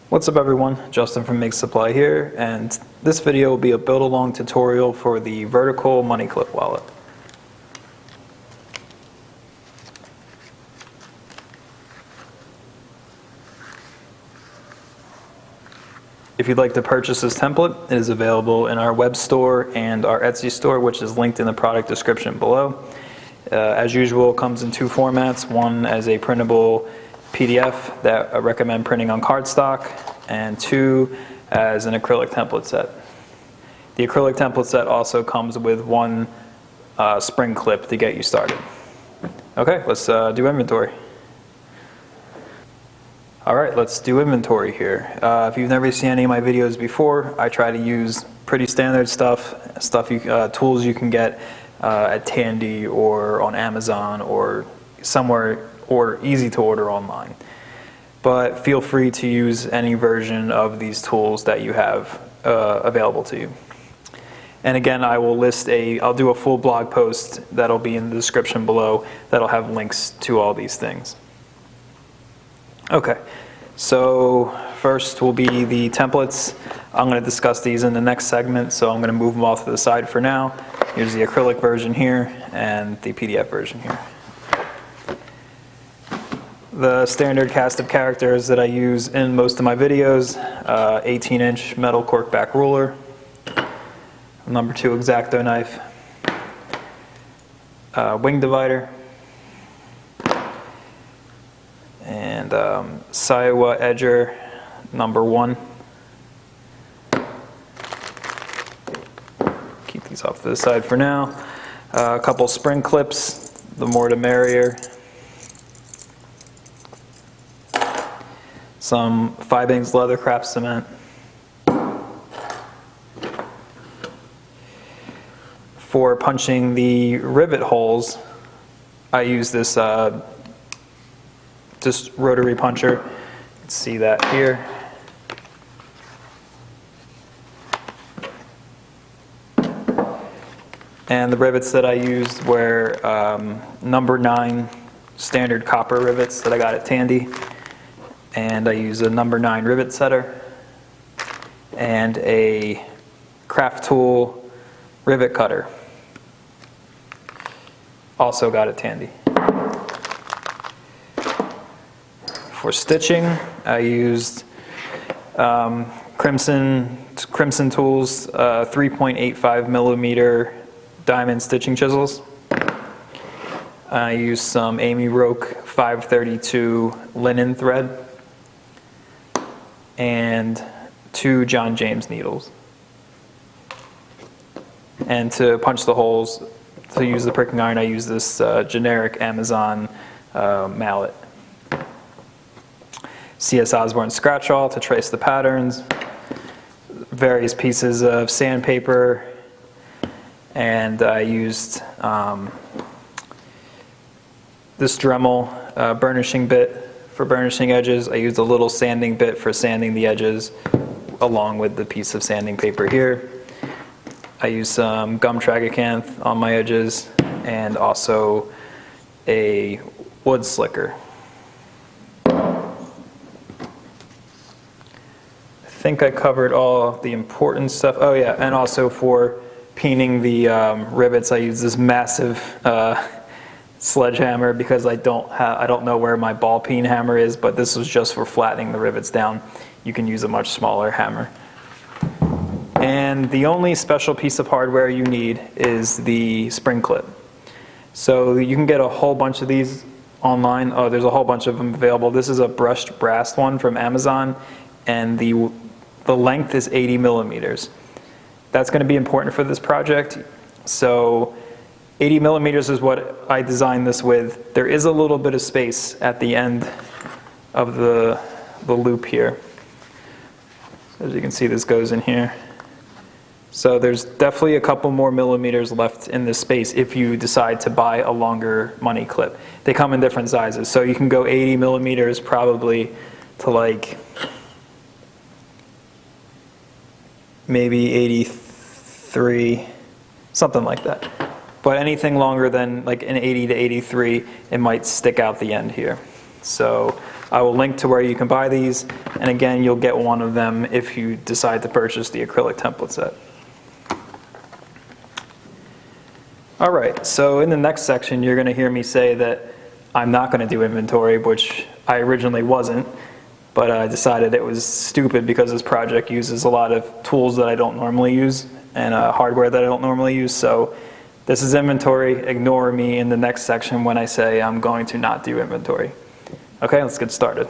What's up everyone, Justin from Make Supply here, and this video will be a build-along tutorial for the vertical money clip wallet. If you'd like to purchase this template, it is available in our web store and our Etsy store, which is linked in the product description below. As usual, it comes in two formats, one as a printable PDF that I recommend printing on cardstock, and two as an acrylic template set. The acrylic template set also comes with one spring clip to get you started. Okay, let's do inventory. Alright, let's do inventory here. If you've never seen any of my videos before, I try to use pretty standard tools you can get at Tandy or on Amazon or somewhere, or easy to order online. But feel free to use any version of these tools that you have available to you. And again, I'll do a full blog post that'll be in the description below that'll have links to all these things. Okay, so first will be the templates. I'm going to discuss these in the next segment, so I'm going to move them off to the side for now. Here's the acrylic version here and the PDF version here. The standard cast of characters that I use in most of my videos, 18-inch metal cork back ruler, number 2 X-Acto knife, wing divider, and Saiwa edger number 1. Keep these off to the side for now. A couple spring clips, the more the merrier. Some 5-inch leather craft cement. For punching the rivet holes, I use this rotary puncher. You can see that here. And the rivets that I used were number 9 standard copper rivets that I got at Tandy. And I use a number 9 rivet setter and a craft tool rivet cutter. Also got at Tandy. For stitching, I used Crimson Tools 3.85 millimeter diamond stitching chisels. I used some Amy Roke 532 linen thread and 2 John James needles. And to punch the holes, to use the pricking iron, I use this generic Amazon mallet. CS Osborne scratch awl to trace the patterns, various pieces of sandpaper, and I used this Dremel burnishing bit for burnishing edges. I used a little sanding bit for sanding the edges along with the piece of sanding paper here. I used some gum tragacanth on my edges and also a wood slicker. I think I covered all the important stuff. Oh yeah, and also for peening the rivets, I use this massive sledgehammer because I don't know where my ball peen hammer is, but this was just for flattening the rivets down. You can use a much smaller hammer. And the only special piece of hardware you need is the spring clip. So you can get a whole bunch of these online. Oh, there's a whole bunch of them available. This is a brushed brass one from Amazon, and the length is 80 millimeters. That's going to be important for this project. So 80 millimeters is what I designed this with. There is a little bit of space at the end of the loop here. As you can see, this goes in here. So there's definitely a couple more millimeters left in this space if you decide to buy a longer money clip. They come in different sizes. So you can go 80 millimeters probably to like maybe 83, something like that. But anything longer than like an 80 to 83, it might stick out the end here. So I will link to where you can buy these, and again, you'll get one of them if you decide to purchase the acrylic template set. All right, so in the next section, you're going to hear me say that I'm not going to do inventory, which I originally wasn't, but I decided it was stupid because this project uses a lot of tools that I don't normally use and hardware that I don't normally use. So this is inventory. Ignore me in the next section when I say I'm going to not do inventory. Okay, let's get started.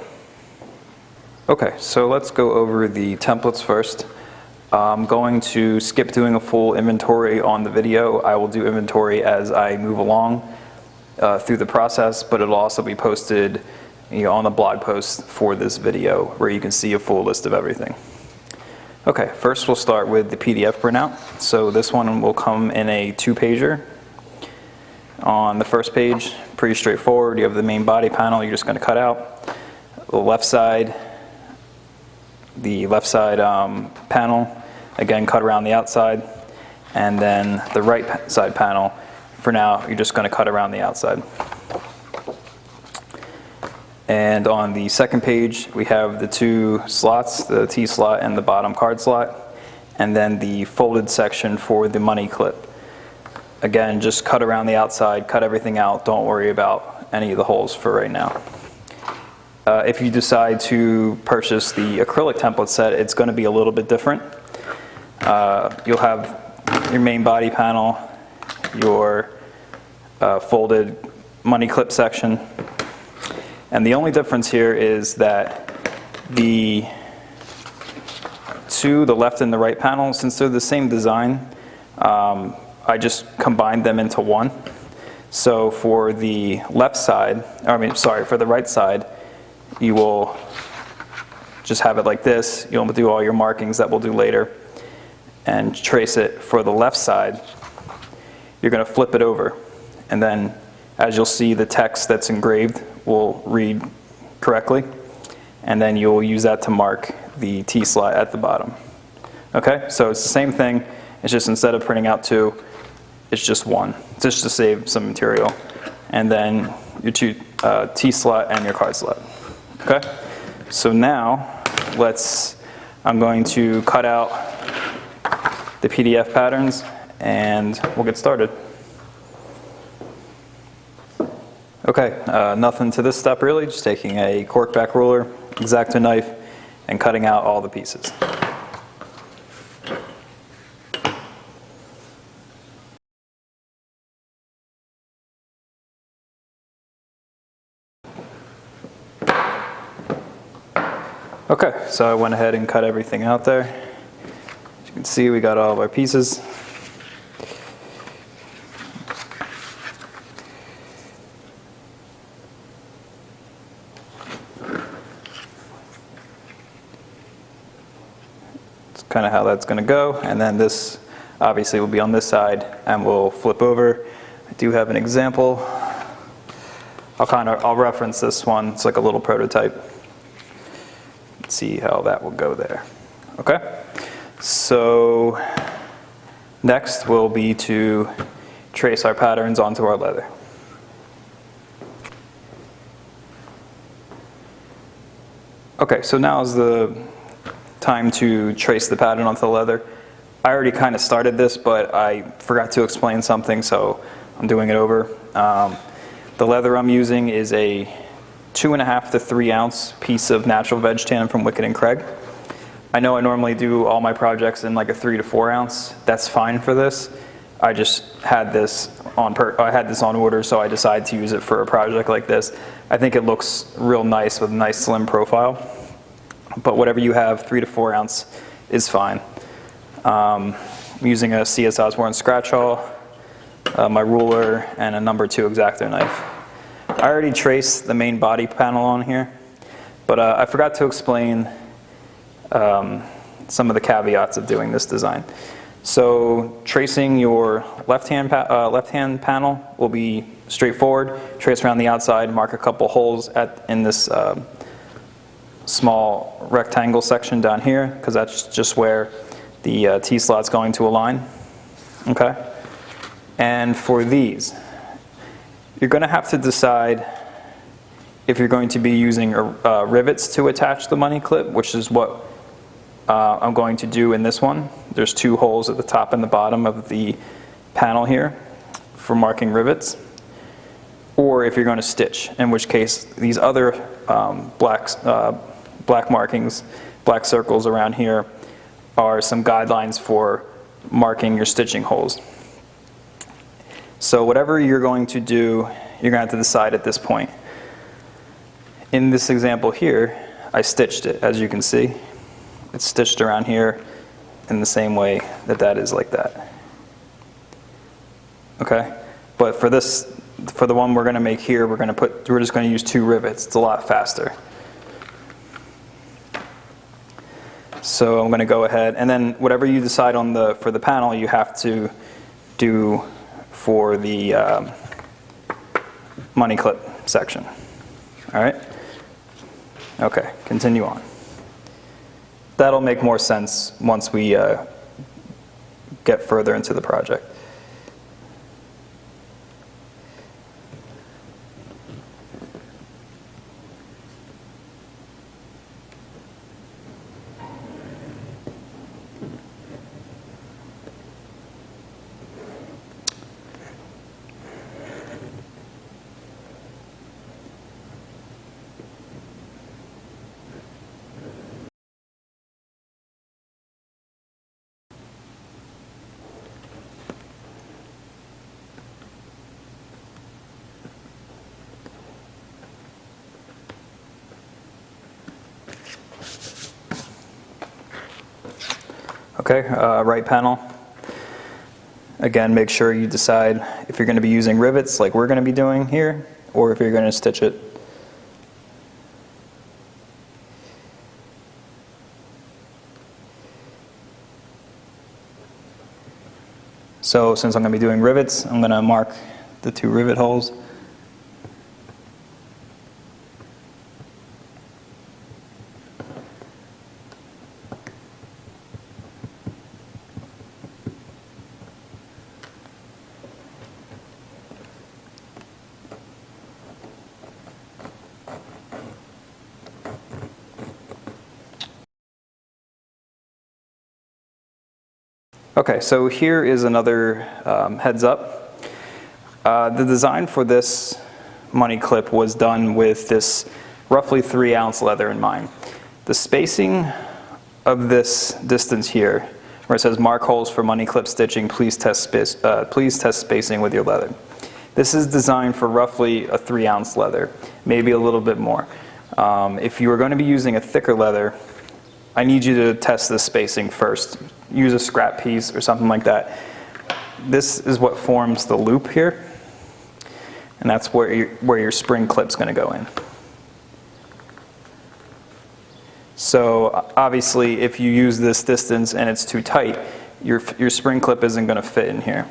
Okay, so let's go over the templates first. I'm going to skip doing a full inventory on the video. I will do inventory as I move along through the process, but it'll also be posted on the blog post for this video where you can see a full list of everything. Okay, first we'll start with the PDF printout. So this one will come in a 2-pager. On the first page, pretty straightforward. You have the main body panel you're just going to cut out. The left side panel, again cut around the outside, and then the right side panel, for now you're just going to cut around the outside. And on the second page we have the 2 slots, the T slot and the bottom card slot, and then the folded section for the money clip. Again, just cut around the outside, cut everything out, don't worry about any of the holes for right now. If you decide to purchase the acrylic template set, it's going to be a little bit different. You'll have your main body panel, your folded money clip section, and the only difference here is that the left and the right panel, since they're the same design, I just combined them into one. So for the left side, for the right side, you will just have it like this. You'll do all your markings that we'll do later and trace it. For the left side, you're going to flip it over, and then as you'll see, the text that's engraved will read correctly, and then you'll use that to mark the T slot at the bottom. Okay, so it's the same thing. It's just instead of printing out 2, it's just 1, just to save some material, and then your 2 T slot and your card slot. Okay, so now I'm going to cut out the PDF patterns and we'll get started. Okay, nothing to this step really, just taking a cork back ruler, X-Acto knife, and cutting out all the pieces. Okay, so I went ahead and cut everything out there. As you can see, we got all of our pieces. That's kind of how that's going to go, and then this obviously will be on this side and we'll flip over. I do have an example. I'll reference this one. It's like a little prototype. See how that will go there. Okay, so next will be to trace our patterns onto our leather. Okay, so now is the time to trace the pattern onto the leather. I already kind of started this, but I forgot to explain something, so I'm doing it over. The leather I'm using is a 2.5 to 3 ounce piece of natural veg tan from Wicked and Craig. I know I normally do all my projects in like a 3 to 4 ounce. That's fine for this. I just had this on order, so I decided to use it for a project like this. I think it looks real nice with a nice slim profile. But whatever you have, 3 to 4 ounce is fine. I'm using a C.S. Osborne scratch awl, my ruler, and a number 2 X-Acto knife. I already traced the main body panel on here, but I forgot to explain some of the caveats of doing this design. So tracing your left-hand panel will be straightforward. Trace around the outside, mark a couple holes in this small rectangle section down here, because that's just where the T slot's going to align. Okay? And for these, you're going to have to decide if you're going to be using rivets to attach the money clip, which is what I'm going to do in this one. There's 2 holes at the top and the bottom of the panel here for marking rivets. Or if you're going to stitch, in which case these other black markings, black circles around here are some guidelines for marking your stitching holes. So whatever you're going to do, you're going to have to decide at this point. In this example here, I stitched it, as you can see. It's stitched around here in the same way that that is like that. Okay? But for this, for the one we're going to make here, we're just going to use 2 rivets. It's a lot faster. So I'm going to go ahead, and then whatever you decide on for the panel, you have to do for the money clip section. All right? Okay, continue on. That'll make more sense once we get further into the project. Okay, right panel. Again, make sure you decide if you're going to be using rivets like we're going to be doing here, or if you're going to stitch it. So since I'm going to be doing rivets, I'm going to mark the 2 rivet holes. Okay, so here is another heads up. The design for this money clip was done with this roughly 3-ounce leather in mind. The spacing of this distance here, where it says mark holes for money clip stitching, please test spacing with your leather. This is designed for roughly a 3-ounce leather, maybe a little bit more. If you are going to be using a thicker leather, I need you to test the spacing first. Use a scrap piece or something like that. This is what forms the loop here, and that's where your spring clip's going to go in. So obviously, if you use this distance and it's too tight, your spring clip isn't going to fit in here.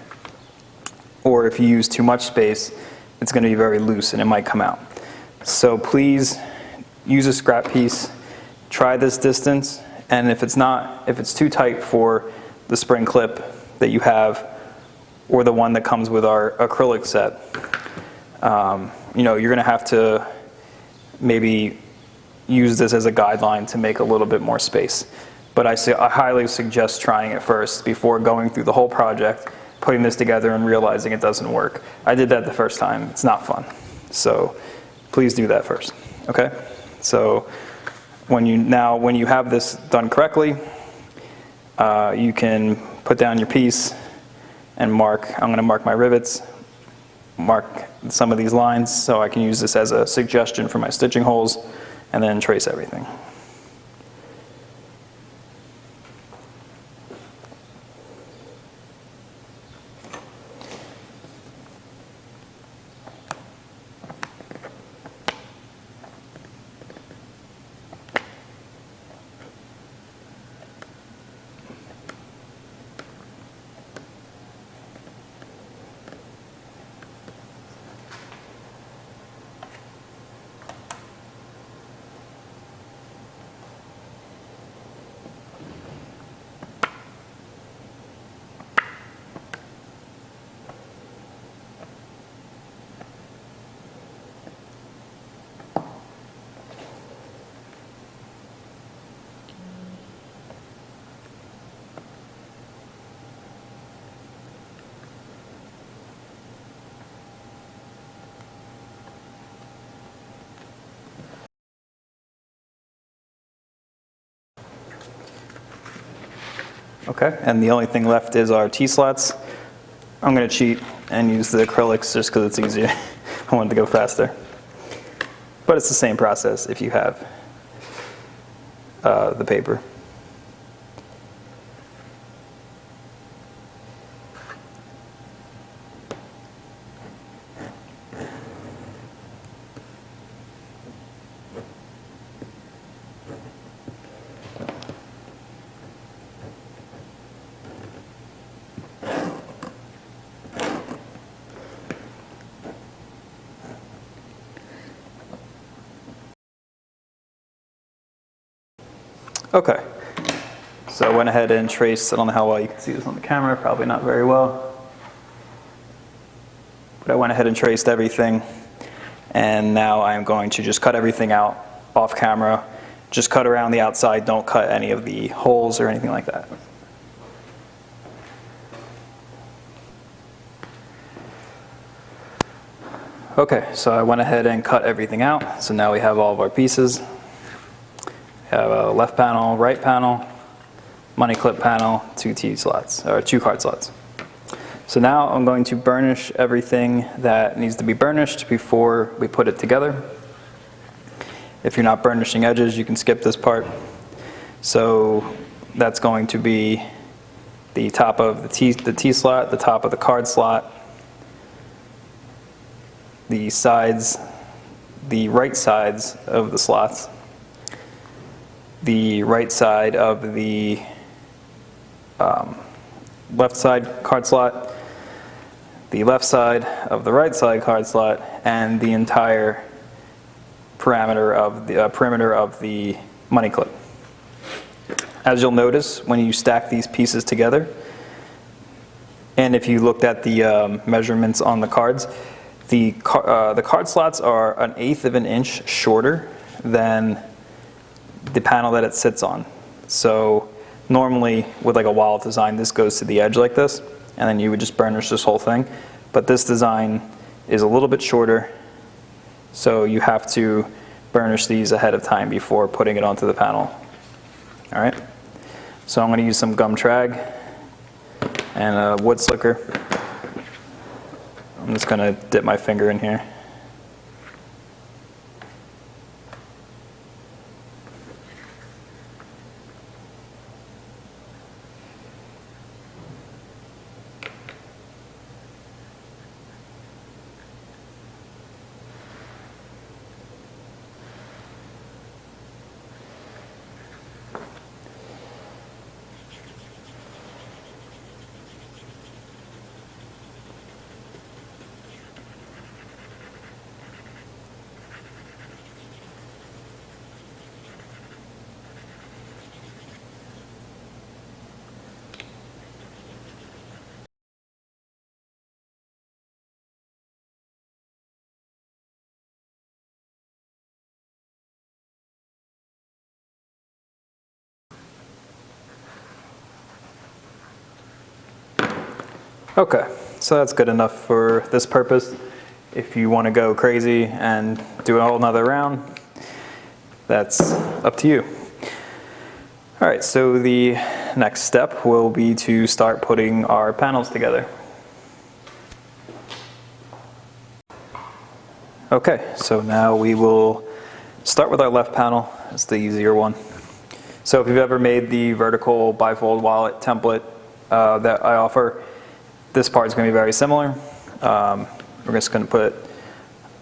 Or if you use too much space, it's going to be very loose and it might come out. So please use a scrap piece. Try this distance, and if it's too tight for the spring clip that you have, or the one that comes with our acrylic set, you're going to have to maybe use this as a guideline to make a little bit more space. But I highly suggest trying it first before going through the whole project, putting this together and realizing it doesn't work. I did that the first time. It's not fun. So please do that first. Okay? So when you have this done correctly, you can put down your piece and mark. I'm going to mark my rivets, mark some of these lines so I can use this as a suggestion for my stitching holes, and then trace everything. Okay, and the only thing left is our T-slots. I'm going to cheat and use the acrylics just because it's easier. I wanted to go faster. But it's the same process if you have the paper. Okay, so I went ahead and traced, I don't know how well you can see this on the camera, probably not very well. But I went ahead and traced everything, and now I'm going to just cut everything out off camera. Just cut around the outside, don't cut any of the holes or anything like that. Okay, so I went ahead and cut everything out, so now we have all of our pieces. We have a left panel, right panel, money clip panel, 2 T-slots, or 2 card slots. So now I'm going to burnish everything that needs to be burnished before we put it together. If you're not burnishing edges, you can skip this part. So that's going to be the top of the T slot, the top of the card slot, the sides, the right sides of the slots, the right side of the left side card slot, the left side of the right side card slot, and the entire perimeter of the money clip. As you'll notice, when you stack these pieces together, and if you looked at the measurements on the cards, the card slots are 1/8 of an inch shorter than the panel that it sits on. So normally with like a wallet design, this goes to the edge like this, and then you would just burnish this whole thing. But this design is a little bit shorter, so you have to burnish these ahead of time before putting it onto the panel. All right, so I'm going to use some gum trag and a wood slicker. I'm just going to dip my finger in here. Okay, so that's good enough for this purpose. If you want to go crazy and do a whole nother round, that's up to you. All right, so the next step will be to start putting our panels together. Okay, so now we will start with our left panel. It's the easier one. So if you've ever made the vertical bifold wallet template that I offer, this part is going to be very similar. We're just going to put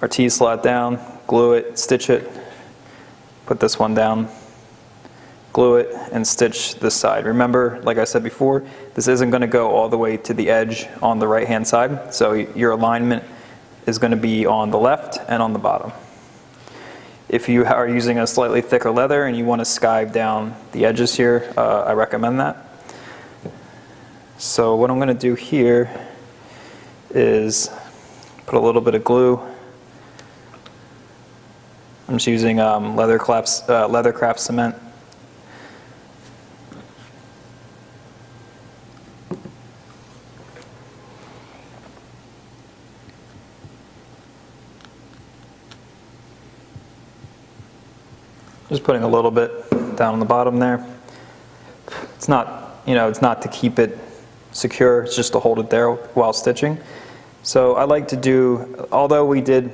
our T-slot down, glue it, stitch it, put this one down, glue it, and stitch this side. Remember, like I said before, this isn't going to go all the way to the edge on the right-hand side, so your alignment is going to be on the left and on the bottom. If you are using a slightly thicker leather and you want to skive down the edges here, I recommend that. So what I'm going to do here is put a little bit of glue. I'm just using Leathercraft cement. Just putting a little bit down on the bottom there. It's not it's not to keep it secure, it's just to hold it there while stitching. So I like to do, although we did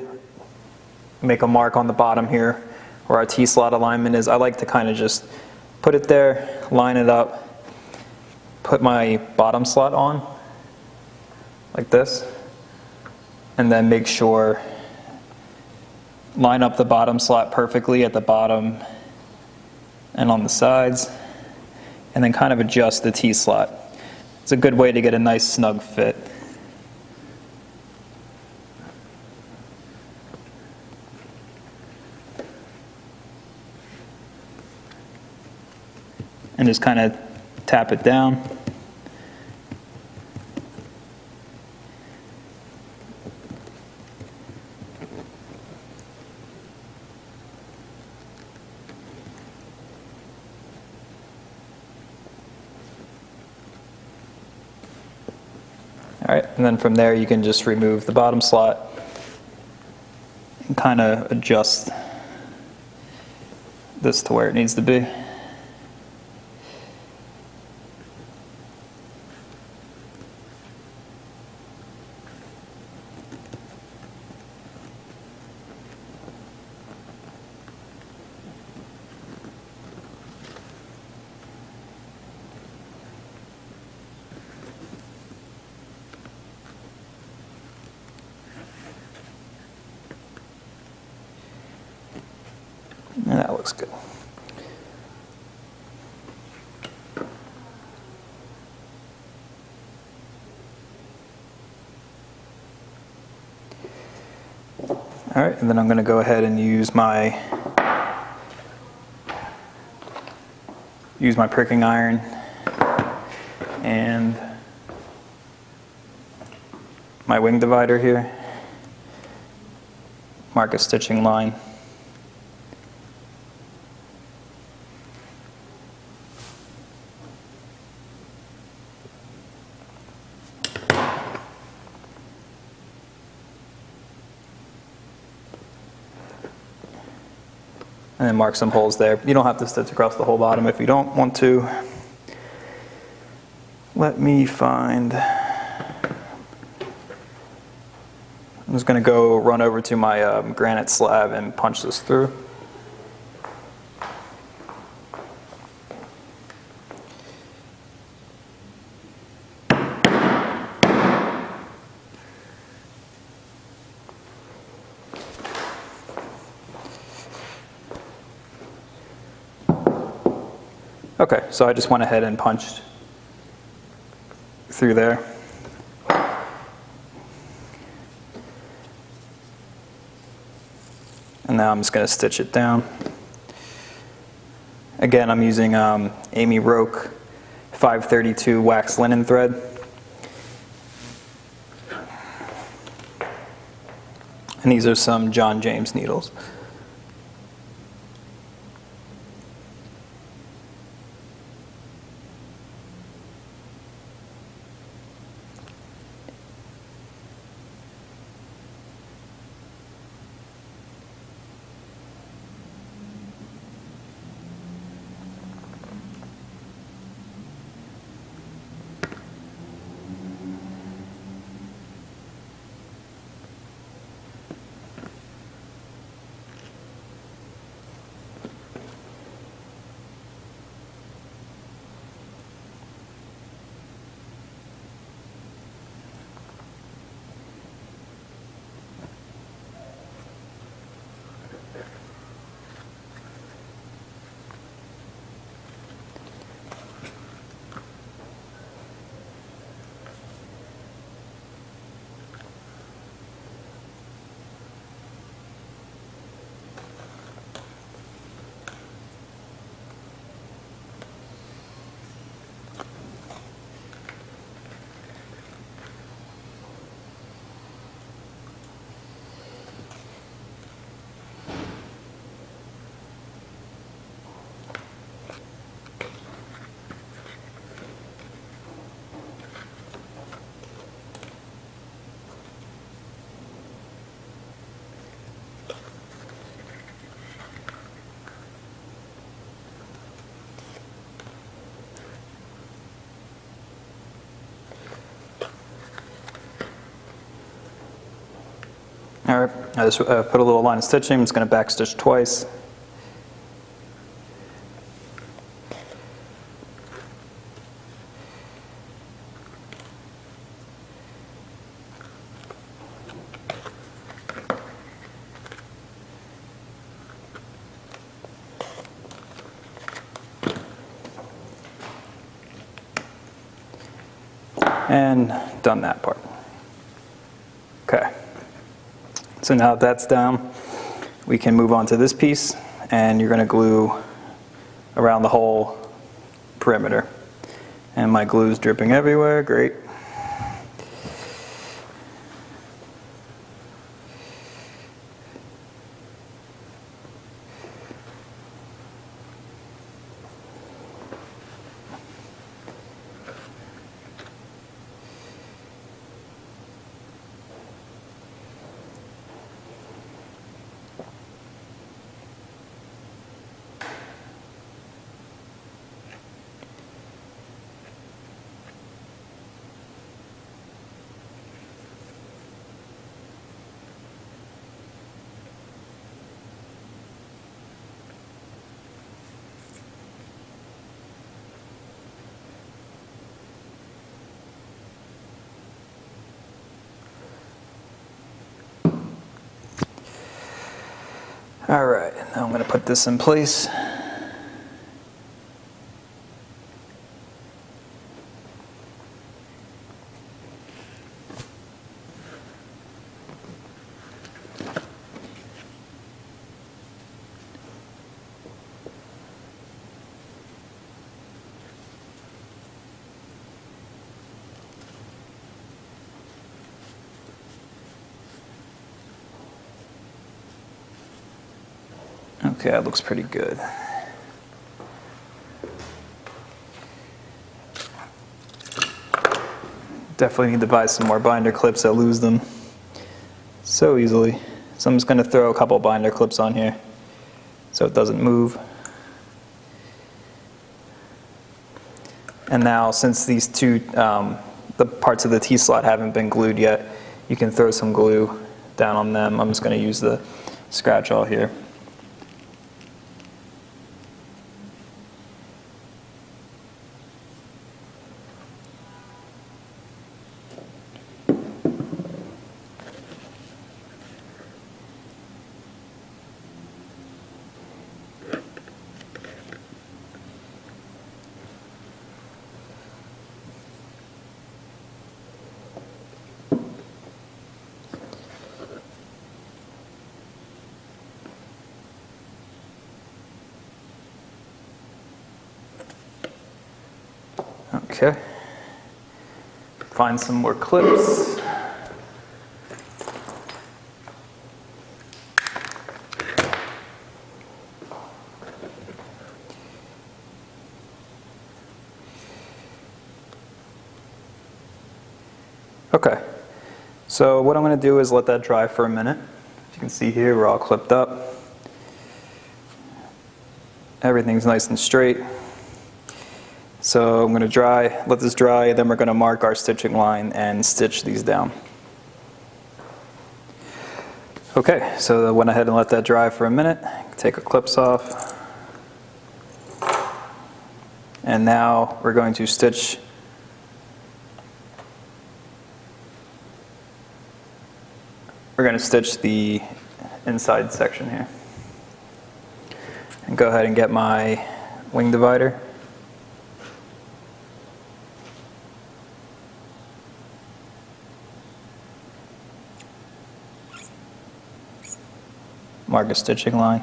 make a mark on the bottom here where our T-slot alignment is, I like to kind of just put it there, line it up, put my bottom slot on like this, and then make sure, line up the bottom slot perfectly at the bottom and on the sides, and then kind of adjust the T-slot. It's a good way to get a nice snug fit. And just kind of tap it down. All right, and then from there you can just remove the bottom slot and kind of adjust this to where it needs to be. And that looks good. All right, and then I'm going to go ahead and use my pricking iron and my wing divider here. Mark a stitching line. And then mark some holes there. You don't have to stitch across the whole bottom if you don't want to. Let me find, I'm just going to go run over to my granite slab and punch this through. Okay, so I just went ahead and punched through there. And now I'm just going to stitch it down. Again, I'm using Amy Roke 532 wax linen thread. And these are some John James needles. I just put a little line of stitching. I'm just going to back stitch twice. And done that part. Okay. So now that that's down, we can move on to this piece, and you're going to glue around the whole perimeter. And my glue is dripping everywhere. Great. All right, now I'm going to put this in place. Okay, that looks pretty good. Definitely need to buy some more binder clips. I lose them so easily. So I'm just going to throw a couple binder clips on here so it doesn't move. And now, since these two, the parts of the T-slot haven't been glued yet, you can throw some glue down on them. I'm just going to use the scratch awl here. Okay, find some more clips. Okay, so what I'm going to do is let that dry for a minute. As you can see here, we're all clipped up. Everything's nice and straight. So I'm going to let this dry, then we're going to mark our stitching line and stitch these down. Okay, so I went ahead and let that dry for a minute. Take our clips off. And now we're going to stitch the inside section here. And go ahead and get my wing divider. Mark a stitching line.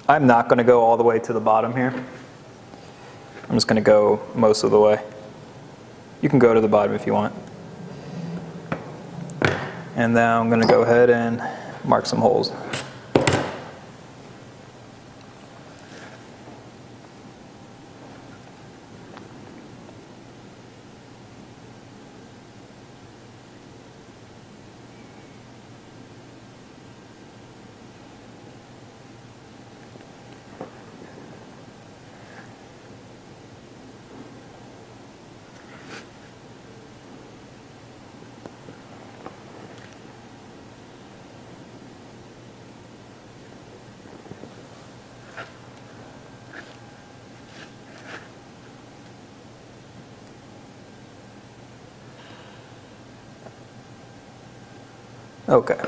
I'm not going to go all the way to the bottom here. I'm just going to go most of the way. You can go to the bottom if you want. And now I'm going to go ahead and mark some holes. Okay.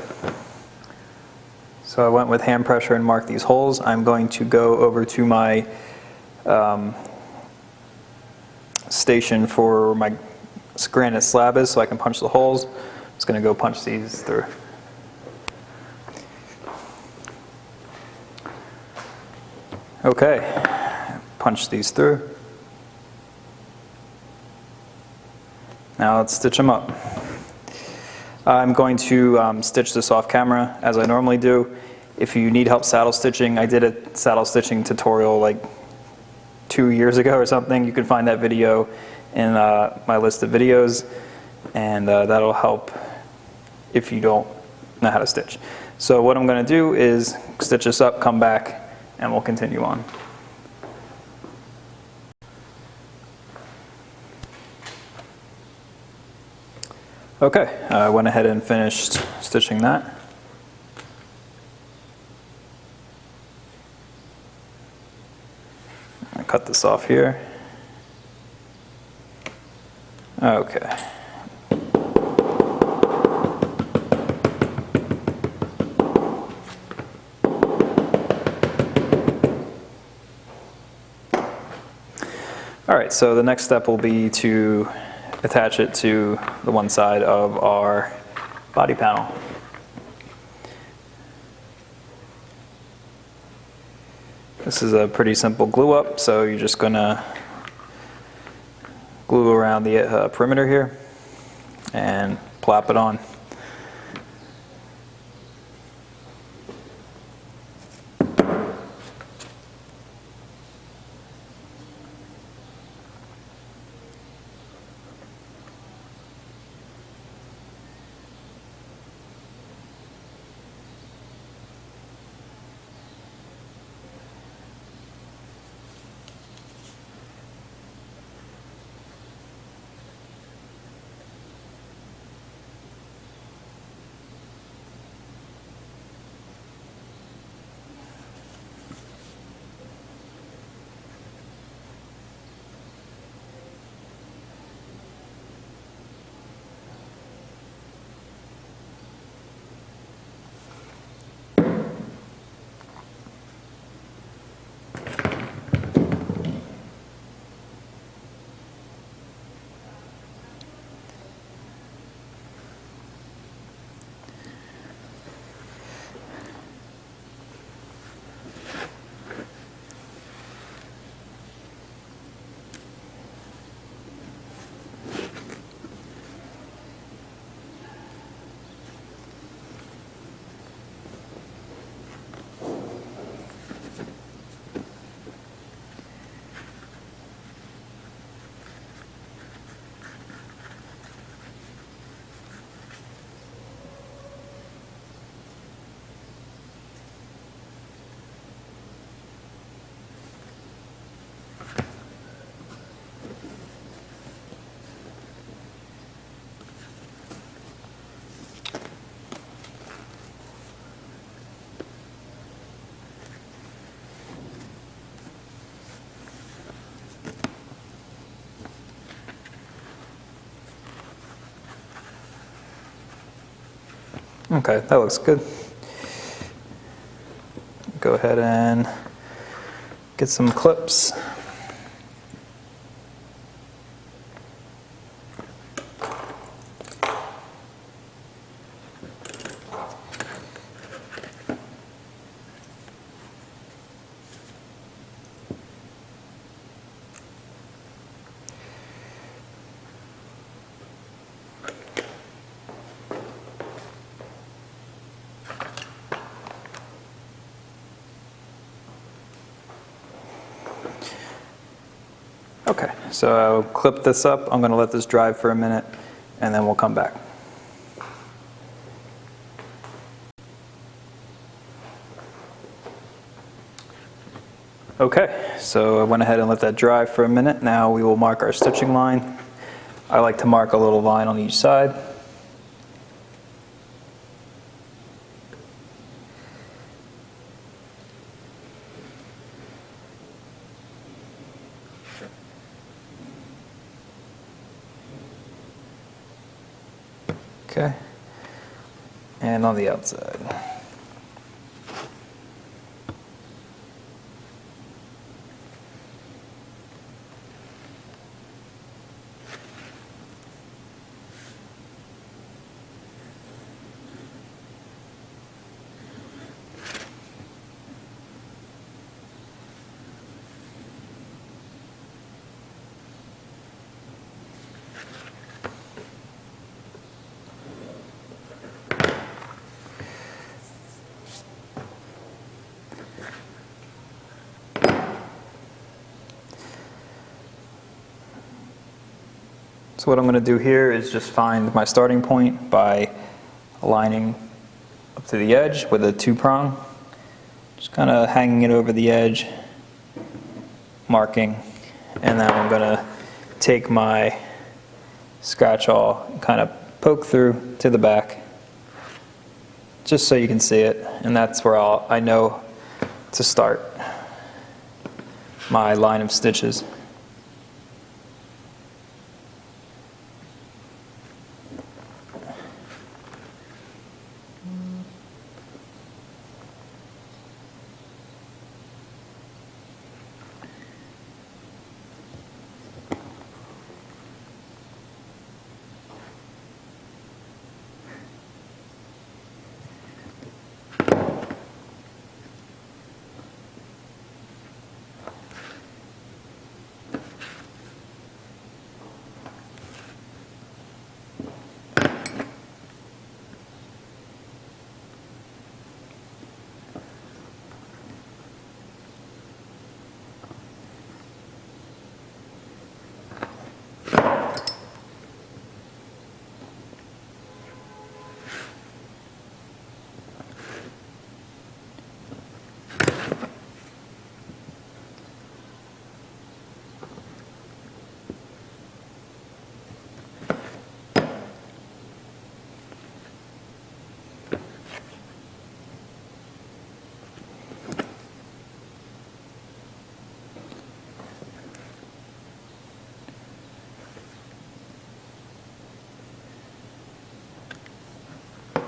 So I went with hand pressure and marked these holes. I'm going to go over to my station for my granite slab is so I can punch the holes. I'm just going to go punch these through. Okay, punch these through. Now let's stitch them up. I'm going to stitch this off camera as I normally do. If you need help saddle stitching, I did a saddle stitching tutorial like 2 years ago or something. You can find that video in my list of videos, and that'll help if you don't know how to stitch. So what I'm going to do is stitch this up, come back, and we'll continue on. Okay, I went ahead and finished stitching that. I cut this off here. Okay. All right, so the next step will be to attach it to the one side of our body panel. This is a pretty simple glue up, so you're just gonna glue around the perimeter here and plop it on. Okay, that looks good. Go ahead and get some clips. Okay, so I'll clip this up. I'm going to let this dry for a minute, and then we'll come back. Okay, so I went ahead and let that dry for a minute. Now we will mark our stitching line. I like to mark a little line on each side. Okay, and on the outside. So what I'm going to do here is just find my starting point by aligning up to the edge with a 2-prong, just kind of hanging it over the edge, marking, and then I'm going to take my scratch awl and kind of poke through to the back, just so you can see it, and that's where I know to start my line of stitches.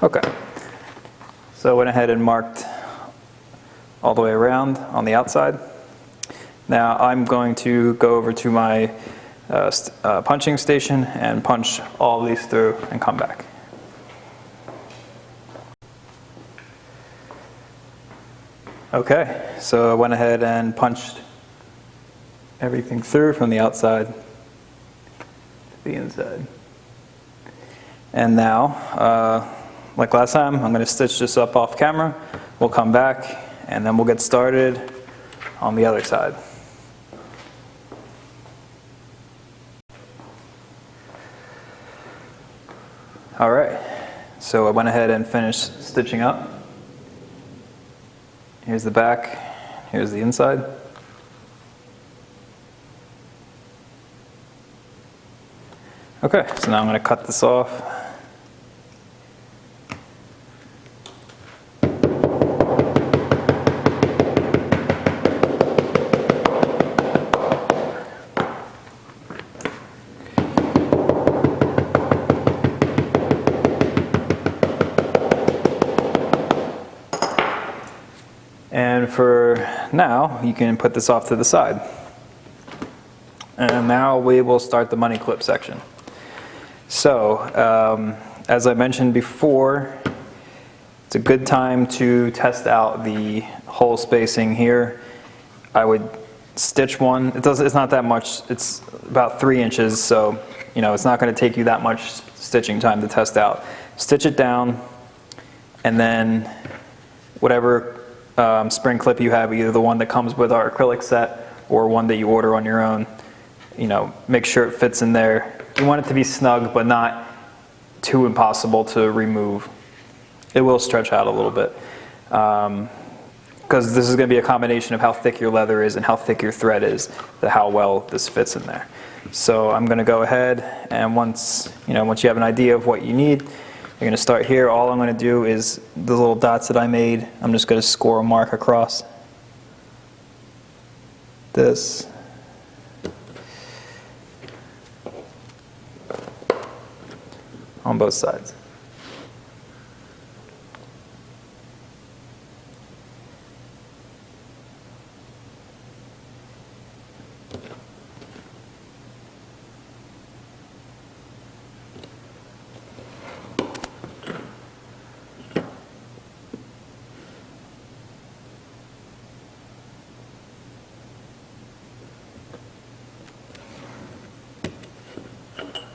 Okay, so I went ahead and marked all the way around on the outside. Now I'm going to go over to my punching station and punch all of these through and come back. Okay, so I went ahead and punched everything through from the outside to the inside. And now, like last time, I'm going to stitch this up off camera. We'll come back and then we'll get started on the other side. All right, so I went ahead and finished stitching up. Here's the back, here's the inside. Okay, so now I'm going to cut this off. And for now, you can put this off to the side. And now we will start the money clip section. So, as I mentioned before, it's a good time to test out the hole spacing here. I would stitch one. It's not that much. It's about 3 inches, so it's not going to take you that much stitching time to test out. Stitch it down, and then whatever spring clip you have, either the one that comes with our acrylic set or one that you order on your own, make sure it fits in there. You want it to be snug, but not too impossible to remove. It will stretch out a little bit, because this is going to be a combination of how thick your leather is and how thick your thread is, how well this fits in there. So I'm going to go ahead, and once you have an idea of what you need, you're going to start here. All I'm going to do is the little dots that I made, I'm just going to score a mark across this. On both sides.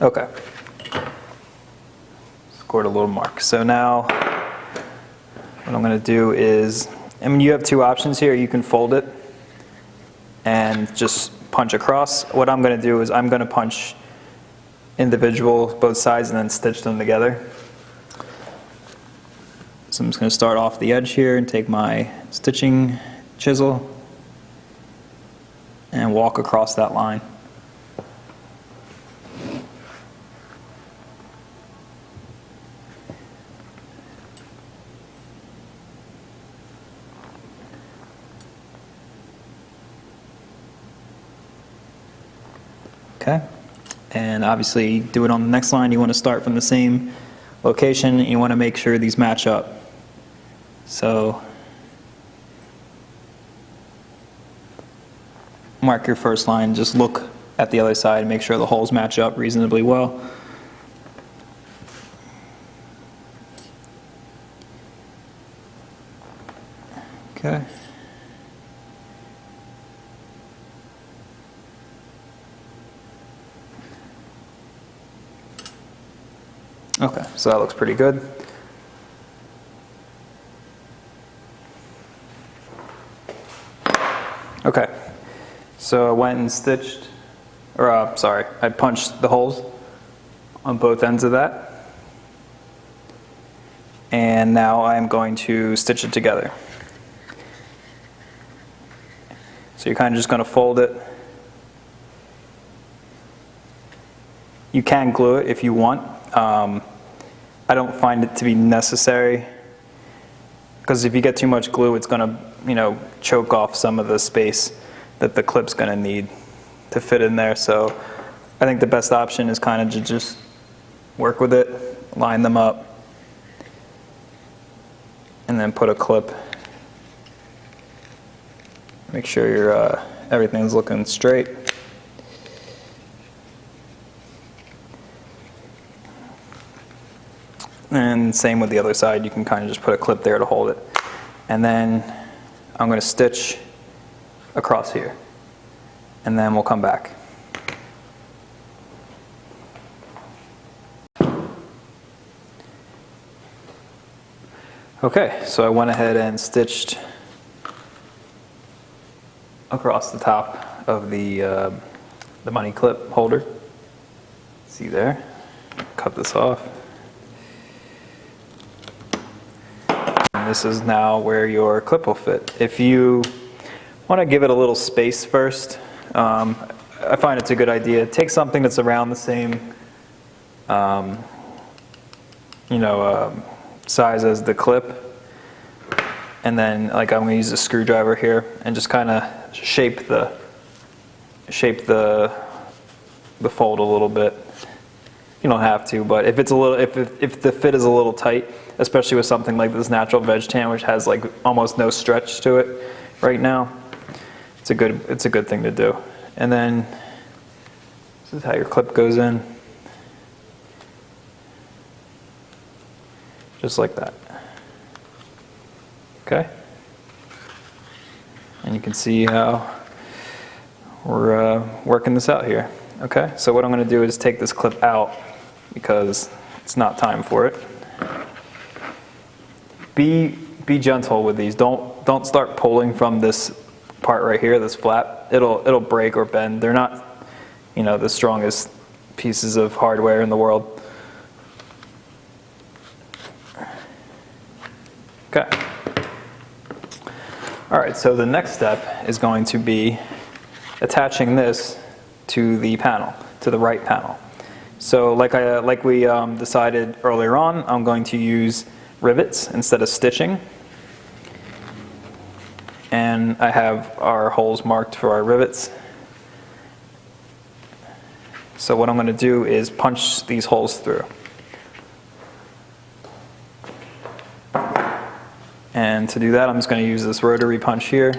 Okay. Scored a little mark. So now what I'm going to do is, I mean, you have two options here. You can fold it and just punch across. What I'm going to do is I'm going to punch individual both sides and then stitch them together. So I'm just going to start off the edge here and take my stitching chisel and walk across that line. Okay, and obviously do it on the next line. You want to start from the same location and you want to make sure these match up. So mark your first line, just look at the other side and make sure the holes match up reasonably well. Okay. Okay, so that looks pretty good. Okay, so I went and stitched, or sorry, I punched the holes on both ends of that. And now I'm going to stitch it together. So you're kind of just going to fold it. You can glue it if you want. I don't find it to be necessary because if you get too much glue, it's going to, choke off some of the space that the clip's going to need to fit in there. So I think the best option is kind of to just work with it, line them up, and then put a clip. Make sure everything's looking straight. And same with the other side, you can kind of just put a clip there to hold it. And then I'm going to stitch across here. And then we'll come back. Okay, so I went ahead and stitched across the top of the money clip holder. See there? Cut this off. This is now where your clip will fit. If you want to give it a little space first, I find it's a good idea. Take something that's around the same, size as the clip, and then like I'm going to use a screwdriver here and just kind of shape the fold a little bit. You don't have to, but if it's a little, if the fit is a little tight, especially with something like this natural veg tan, which has like almost no stretch to it right now, it's a good thing to do. And then this is how your clip goes in, just like that. Okay, and you can see how we're working this out here. Okay, so what I'm going to do is take this clip out because it's not time for it. Be gentle with these. Don't start pulling from this part right here, this flap. It'll break or bend. They're not, the strongest pieces of hardware in the world. Okay. All right, so the next step is going to be attaching this to the panel, to the right panel. So like we decided earlier on, I'm going to use rivets instead of stitching. And I have our holes marked for our rivets. So what I'm going to do is punch these holes through. And to do that, I'm just going to use this rotary punch here.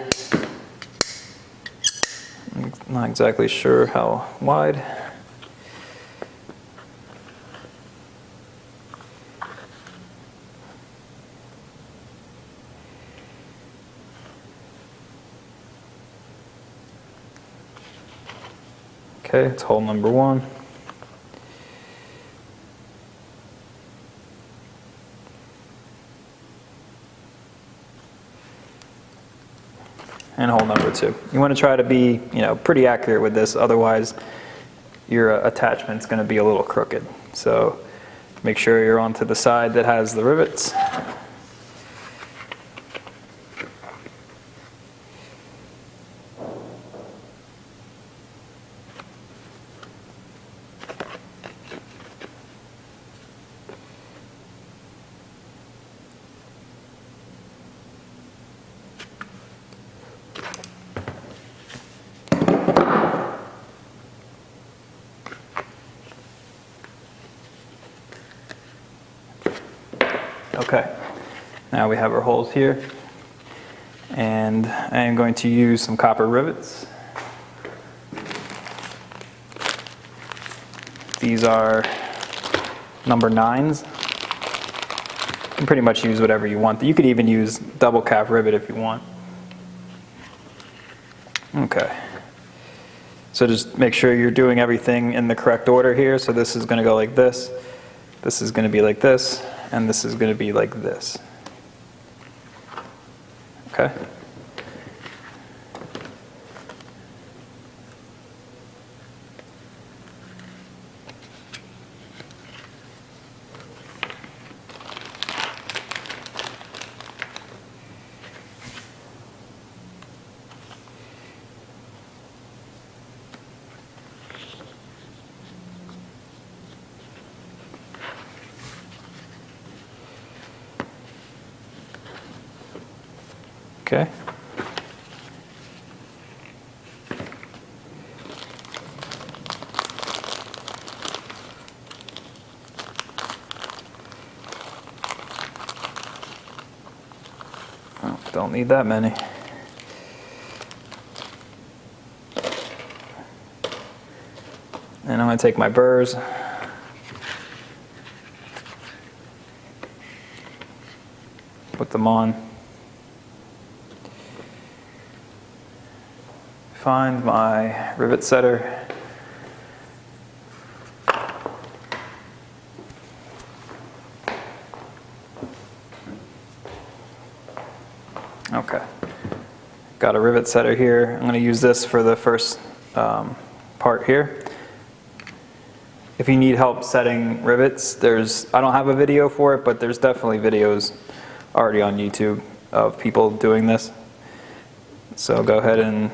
I'm not exactly sure how wide. Okay, it's hole number one. and hole number 2. You want to try to be, pretty accurate with this, otherwise your attachment's going to be a little crooked. So make sure you're onto the side that has the rivets. Okay, now we have our holes here, and I am going to use some copper rivets. These are number 9s. You can pretty much use whatever you want. You could even use double cap rivet if you want. Okay, so just make sure you're doing everything in the correct order here. So this is going to go like this is going to be like this, and this is going to be like this. Okay? Okay. Oh, don't need that many. And I'm going to take my burrs. Put them on. Find my rivet setter. Okay, got a rivet setter here. I'm going to use this for the first part here. If you need help setting rivets, I don't have a video for it, but there's definitely videos already on YouTube of people doing this. So go ahead and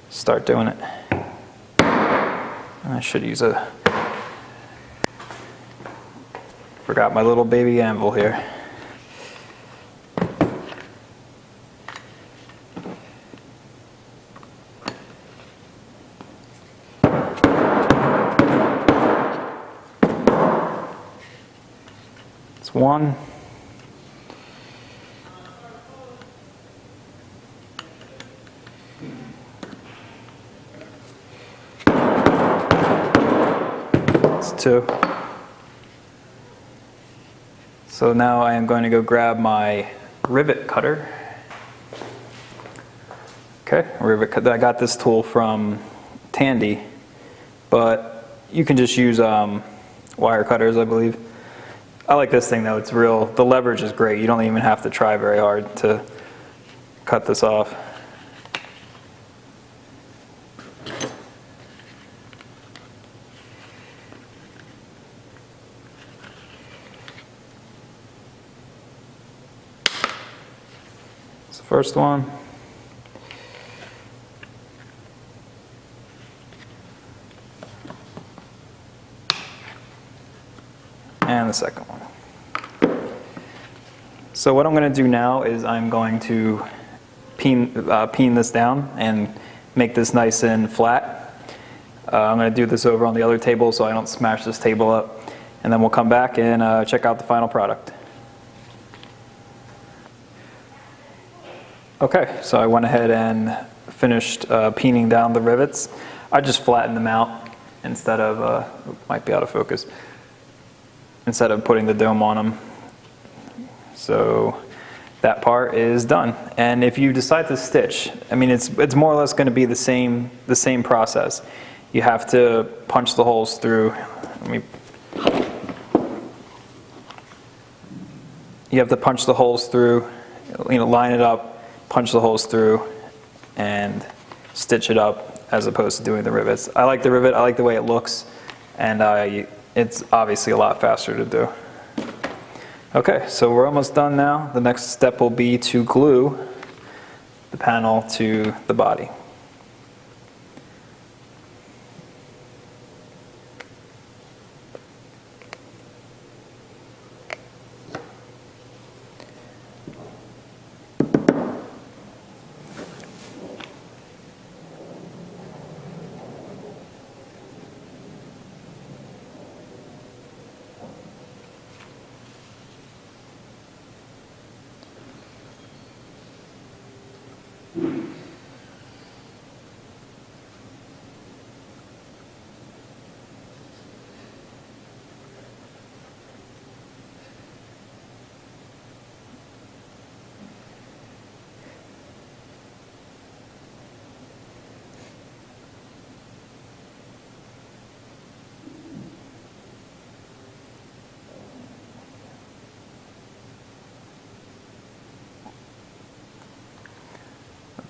start doing it. I should use forgot my little baby anvil here. It's one. Two. So now I am going to go grab my rivet cutter. Okay, I got this tool from Tandy, but you can just use wire cutters, I believe. I like this thing though, the leverage is great. You don't even have to try very hard to cut this off. First one. And the second one. So what I'm going to do now is I'm going to peen this down and make this nice and flat. I'm going to do this over on the other table so I don't smash this table up. And then we'll come back and check out the final product. Okay, so I went ahead and finished peening down the rivets. I just flattened them out instead of, might be out of focus, instead of putting the dome on them. So that part is done. And if you decide to stitch, I mean, it's more or less going to be the same process. You have to punch the holes through. You have to punch the holes through, line it up. punch the holes through and stitch it up as opposed to doing the rivets. I like the rivet, I like the way it looks, and it's obviously a lot faster to do. Okay, so we're almost done now. The next step will be to glue the panel to the body.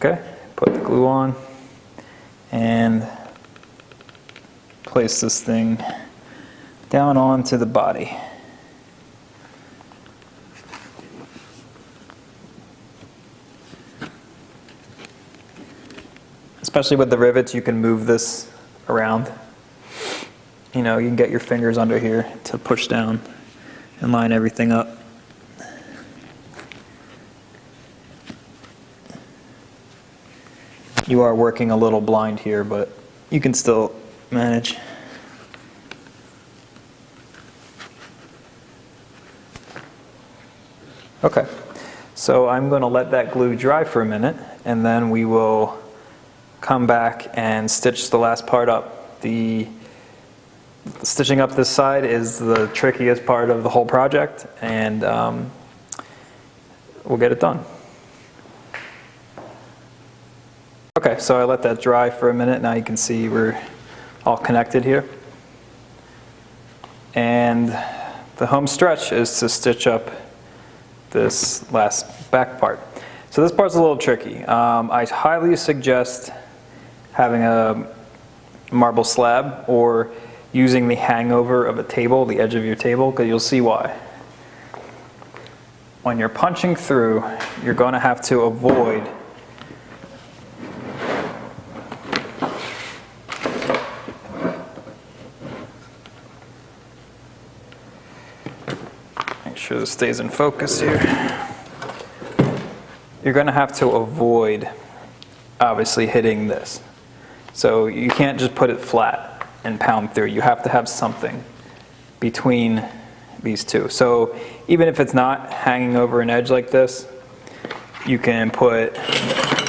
Okay, put the glue on and place this thing down onto the body. Especially with the rivets, you can move this around. You know, you can get your fingers under here to push down and line everything up. You are working a little blind here, but you can still manage. Okay, so I'm going to let that glue dry for a minute, and then we will come back and stitch the last part up. The stitching up this side is the trickiest part of the whole project, and we'll get it done. Okay, so I let that dry for a minute. Now you can see we're all connected here. And the home stretch is to stitch up this last back part. So this part's a little tricky. I highly suggest having a marble slab or using the hangover of a table, the edge of your table, because you'll see why. When you're punching through, you're going to have to avoid sure this stays in focus here. You're going to have to avoid obviously hitting this. So you can't just put it flat and pound through. You have to have something between these two. So even if it's not hanging over an edge like this, you can put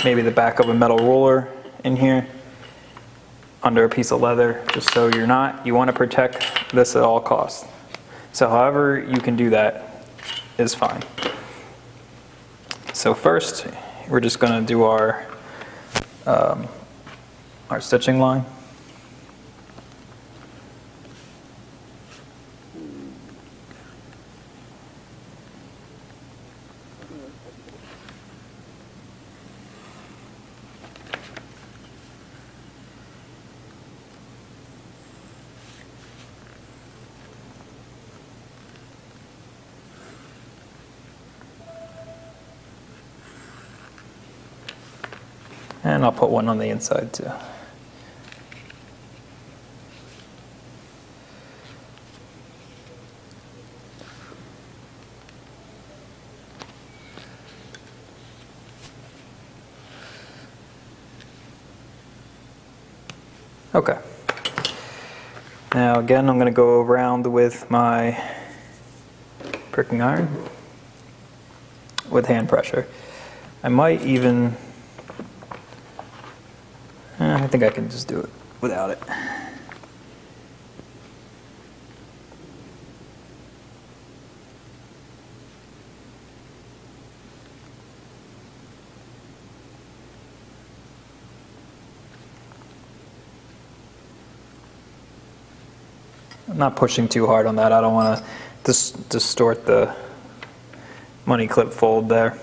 maybe the back of a metal ruler in here under a piece of leather, just so you want to protect this at all costs. So however you can do that is fine. So first, we're just going to do our stitching line. And I'll put one on the inside too. Okay. Now again, I'm going to go around with my pricking iron with hand pressure. I might even I think I can just do it without it. I'm not pushing too hard on that. I don't want to distort the money clip fold there.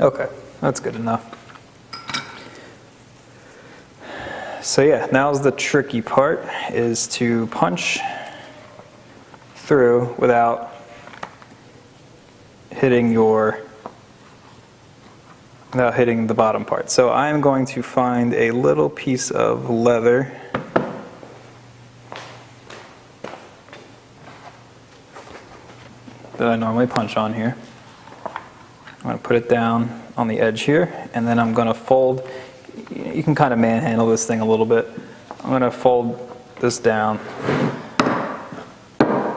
Okay, that's good enough. So yeah, now's the tricky part, is to punch through without hitting the bottom part. So I'm going to find a little piece of leather that I normally punch on here. I'm going to put it down on the edge here, and then I'm going to fold. You can kind of manhandle this thing a little bit. I'm going to fold this down,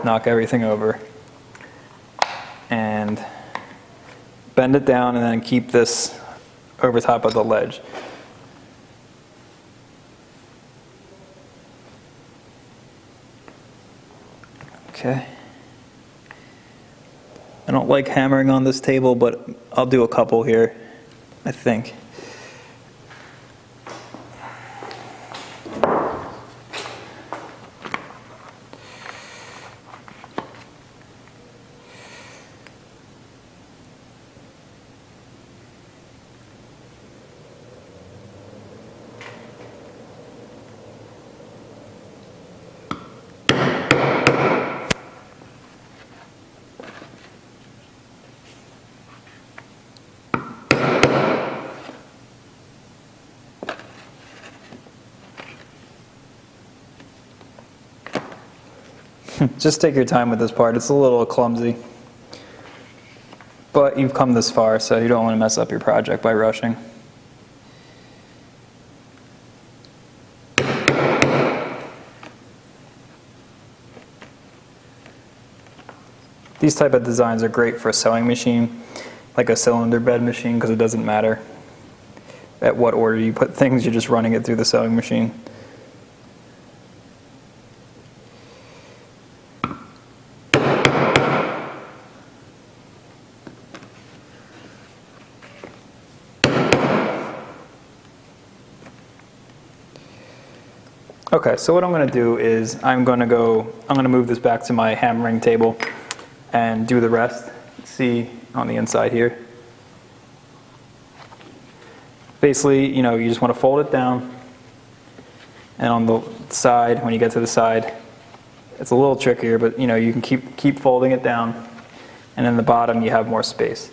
knock everything over, and bend it down, and then keep this over top of the ledge. Okay. I don't like hammering on this table, but I'll do a couple here, I think. Just take your time with this part. It's a little clumsy, but you've come this far, so you don't want to mess up your project by rushing. These type of designs are great for a sewing machine, like a cylinder bed machine, because it doesn't matter at what order you put things, you're just running it through the sewing machine. Okay, so what I'm going to do is I'm going to move this back to my hammering table and do the rest. See on the inside here. Basically, you just want to fold it down, and on the side, when you get to the side, it's a little trickier, but you can keep folding it down, and then the bottom you have more space.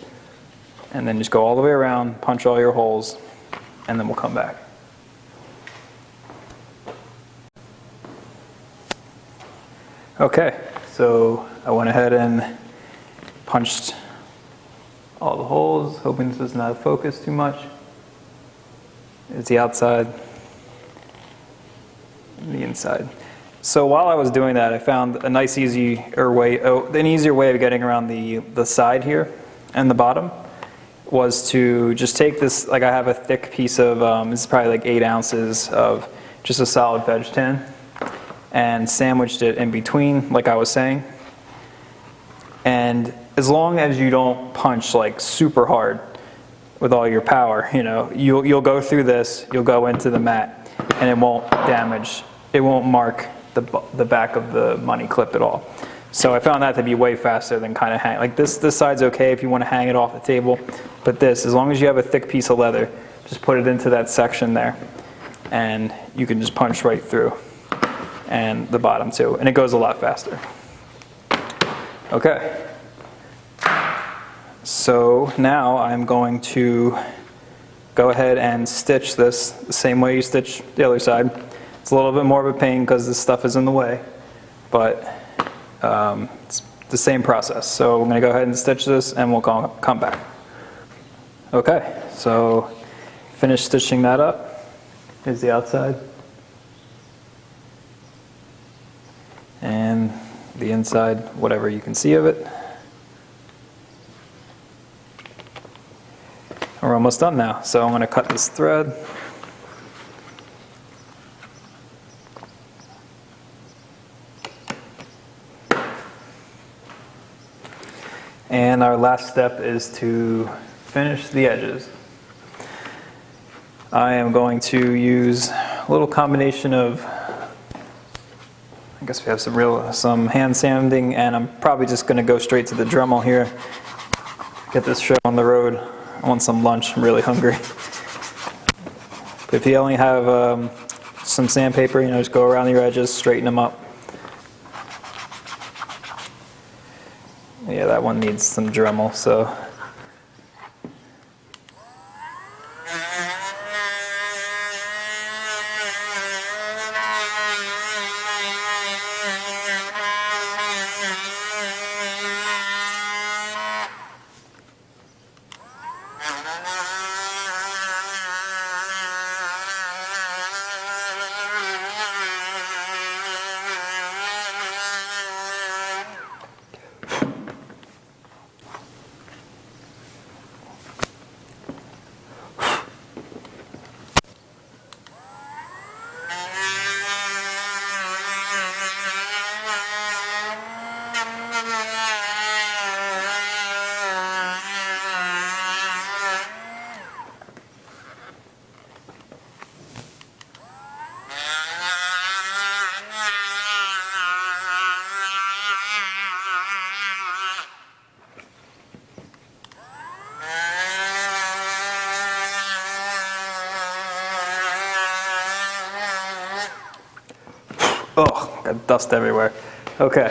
And then just go all the way around, punch all your holes, and then we'll come back. Okay, so I went ahead and punched all the holes, hoping this does not focus too much. There's the outside and the inside. So while I was doing that, I found a nice an easier way of getting around the side here and the bottom was to just take this, like I have a thick piece of, this is probably like 8 ounces of just a solid veg tin, and sandwiched it in between, like I was saying. And as long as you don't punch like super hard with all your power, you'll go through this, you'll go into the mat, and it won't mark the back of the money clip at all. So I found that to be way faster than kind of hang. Like this side's okay if you want to hang it off the table, but this, as long as you have a thick piece of leather, just put it into that section there, and you can just punch right through. And the bottom too, and it goes a lot faster. Okay, so now I'm going to go ahead and stitch this the same way you stitch the other side. It's a little bit more of a pain because this stuff is in the way, but it's the same process. So I'm going to go ahead and stitch this, and we'll come back. Okay, so finish stitching that up. Here's the outside. And the inside, whatever you can see of it. We're almost done now, so I'm going to cut this thread. And our last step is to finish the edges. I am going to use a little combination of, I guess we have some hand sanding, and I'm probably just going to go straight to the Dremel here, get this show on the road I want some lunch. I'm really hungry. But if you only have some sandpaper, just go around your edges, straighten them up. Yeah, that one needs some Dremel, so. Oh, got dust everywhere. Okay,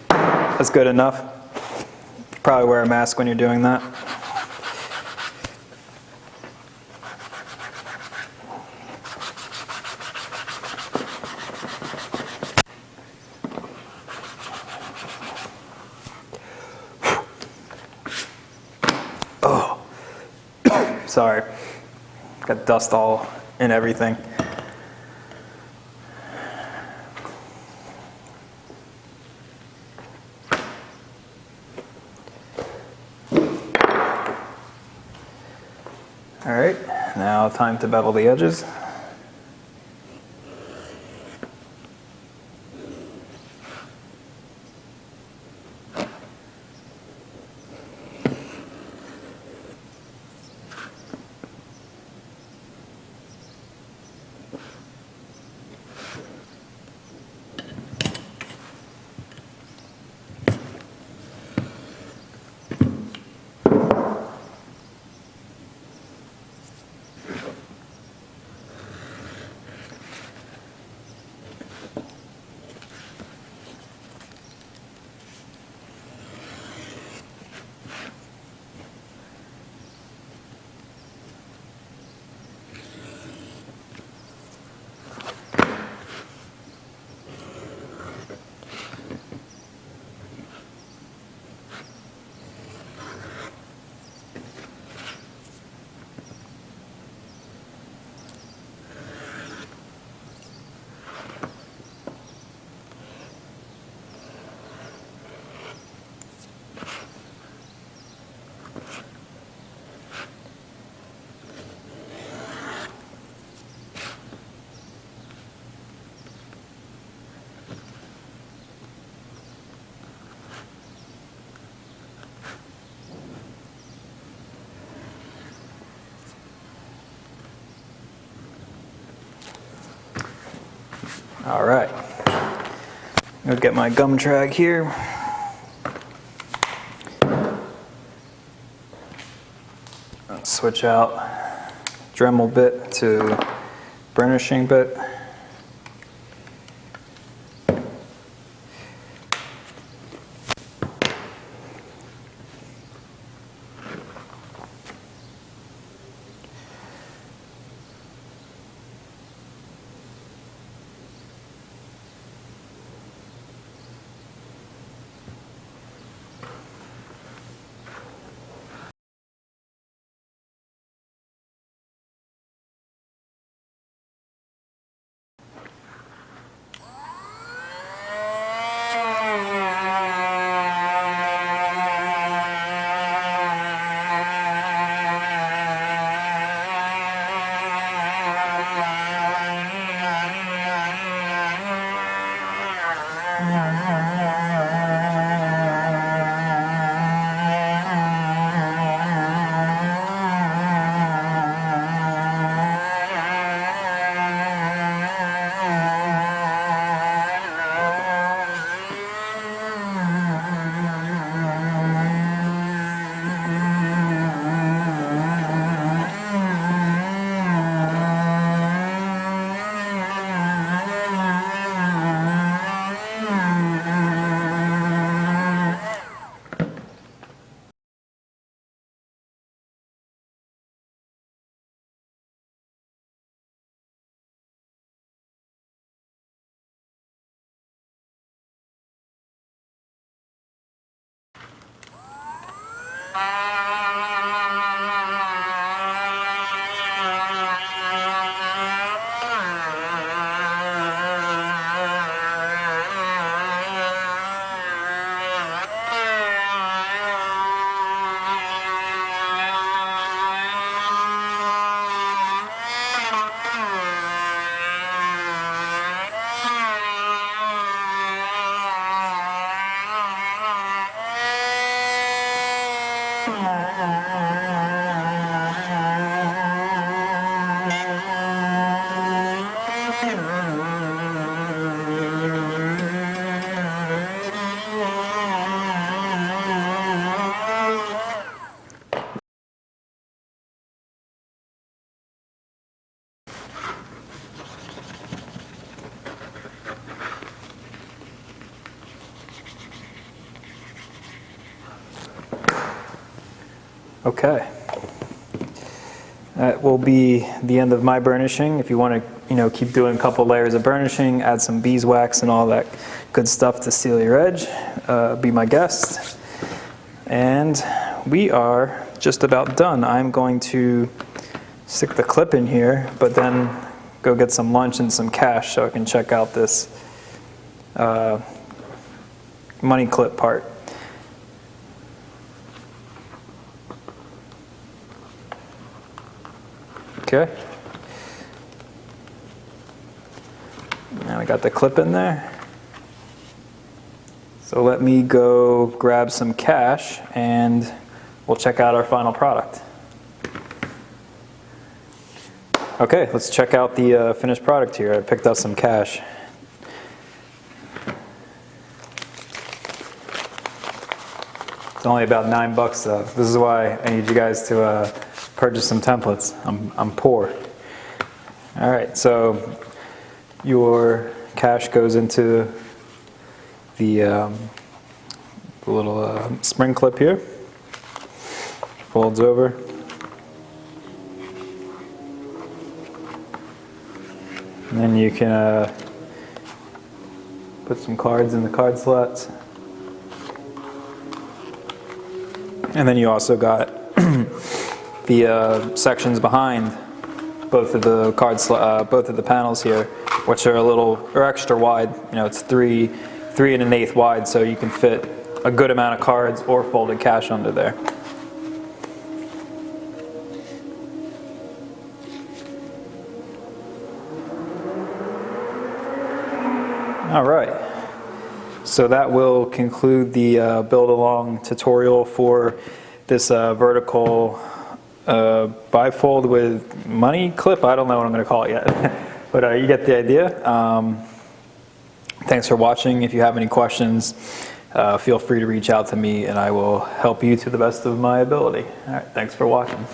that's good enough. Probably wear a mask when you're doing that. Oh, sorry. Got dust all in everything. All right, now time to bevel the edges. All right, I'll get my gum trag here. Switch out Dremel bit to burnishing bit. Okay. That will be the end of my burnishing. If you want to, keep doing a couple layers of burnishing, add some beeswax and all that good stuff to seal your edge, be my guest. And we are just about done. I'm going to stick the clip in here, but then go get some lunch and some cash so I can check out this money clip part. Okay. Now I got the clip in there. So let me go grab some cash and we'll check out our final product. Okay, let's check out the finished product here. I picked up some cash. It's only about $9 though. This is why I need you guys to purchase some templates. I'm poor. All right, so your cash goes into the little spring clip here. Folds over. And then you can put some cards in the card slots. And then you also got the sections behind both of the both of the panels here, which are extra wide. It's 3 1/8 wide, so you can fit a good amount of cards or folded cash under there. All right. So that will conclude the build along tutorial for this vertical bifold with money clip. I don't know what I'm going to call it yet, but you get the idea. Thanks for watching. If you have any questions, feel free to reach out to me and I will help you to the best of my ability. All right, thanks for watching.